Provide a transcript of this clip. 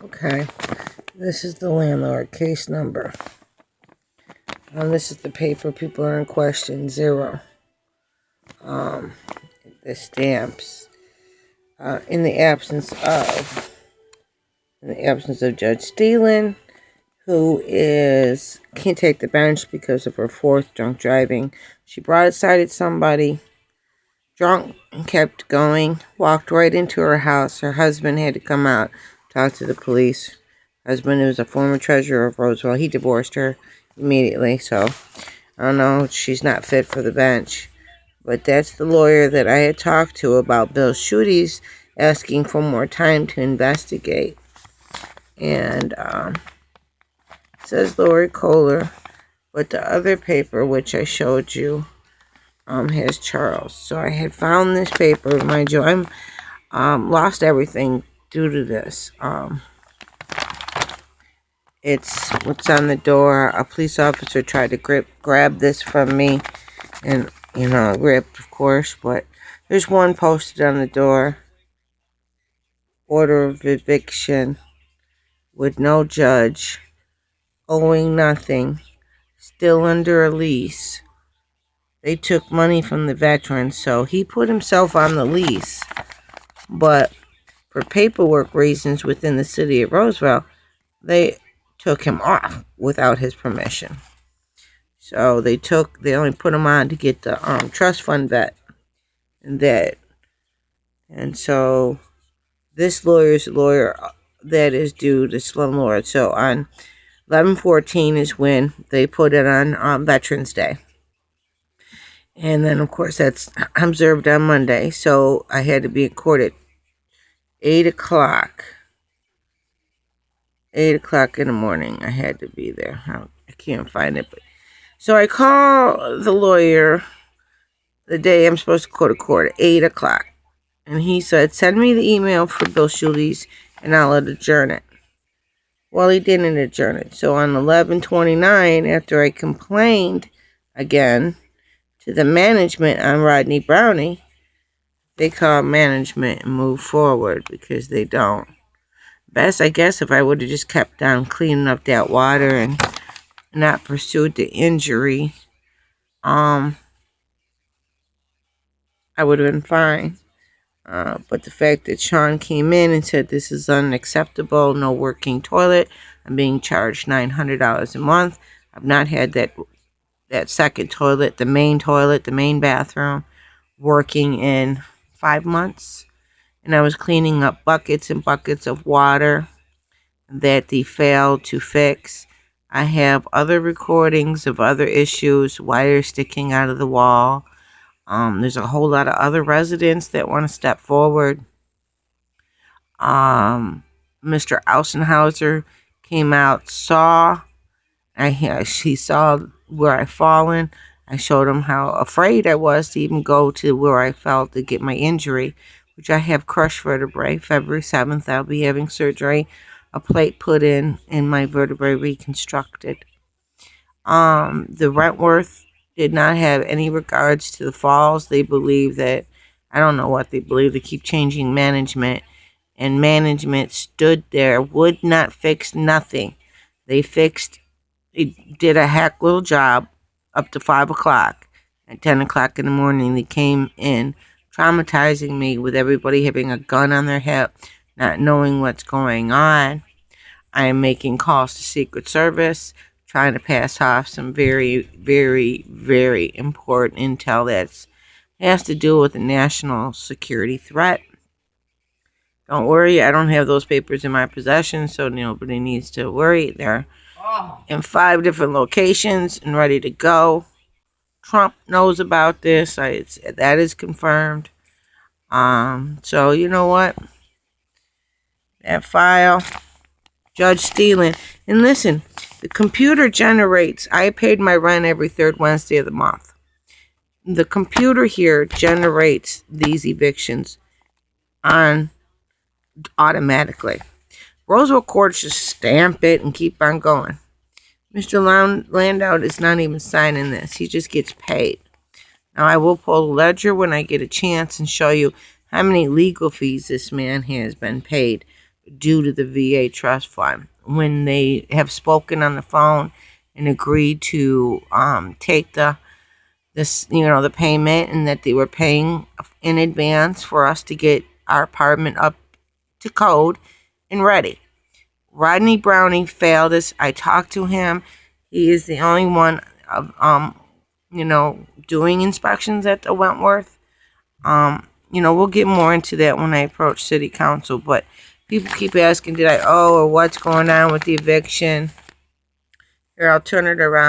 Okay, this is the landlord case number. This is the paper people are in question, 0. The stamps. In the absence of Judge Steenland, who can't take the bench because of her 4th drunk driving. She broadsided somebody, drunk, and kept going, walked right into her house. Her husband had to come out, talk to the police. Husband was a former treasurer of Roseville. He divorced her immediately, so I don't know, she's not fit for the bench. But that's the lawyer that I had talked to about Bill Schuette's asking for more time to investigate. And it says Lori Kohler, but the other paper, which I showed you, has Charles. So I had found this paper. Mind you, I'm lost everything due to this. It's what's on the door. A police officer tried to grab this from me, and ripped, of course. But there's one posted on the door: order of eviction with no judge, owing nothing, still under a lease. They took money from the veteran, so he put himself on the lease. But for paperwork reasons within the city of Roseville, they took him off without his permission. So they only put him on to get the trust fund vet and debt. And so this lawyer's lawyer that is due to Slum Lord. So on 11/14 is when they put it on Veterans Day. And then, of course, that's observed on Monday. So I had to be in court at 8 o'clock. 8 o'clock in the morning, I had to be there. I can't find it. So I call the lawyer the day I'm supposed to go to court at 8 o'clock. And he said, send me the email for Bill Schuette's and I'll adjourn it. Well, he didn't adjourn it. So on 11/29, after I complained again to the management on Rodney Brownie, they called management and moved forward because they don't. Best, I guess, if I would have just kept on cleaning up that water and not pursued the injury, I would have been fine. But the fact that Sean came in and said this is unacceptable, no working toilet, I'm being charged $900 a month. I've not had that second toilet, the main bathroom, working in 5 months. And I was cleaning up buckets and buckets of water that they failed to fix. I have other recordings of other issues, wires sticking out of the wall. There's a whole lot of other residents that want to step forward. Mr. Ausenhauser came out, he saw where I fallen. I showed him how afraid I was to even go to where I fell to get my injury, which I have crushed vertebrae. February 7th, I'll be having surgery, a plate put in, and my vertebrae reconstructed. The Wentworth did not have any regards to the falls. They believe that, I don't know what they believe, they keep changing management, and management stood there, would not fix nothing. They did a hack little job up to 5 o'clock. At 10 o'clock in the morning, they came in, traumatizing me with everybody having a gun on their hip, not knowing what's going on. I am making calls to Secret Service, trying to pass off some very, very, very important intel that has to do with a national security threat. Don't worry, I don't have those papers in my possession, so nobody needs to worry. They're in 5 different locations and ready to go. Trump knows about this. That is confirmed. So you know what? That file, Judge Steenland. And listen, the computer generates, I paid my rent every 3rd Wednesday of the month. The computer here generates these evictions automatically. Roseville courts just stamp it and keep on going. Mr. Landau is not even signing this. He just gets paid. Now, I will pull the ledger when I get a chance and show you how many legal fees this man has been paid due to the VA trust fund. When they have spoken on the phone and agreed to take the payment, and that they were paying in advance for us to get our apartment up to code and ready. Rodney Browning failed us. I talked to him. He is the only one of doing inspections at the Wentworth. We'll get more into that when I approach city council, but people keep asking, did I owe, or what's going on with the eviction? Here, I'll turn it around.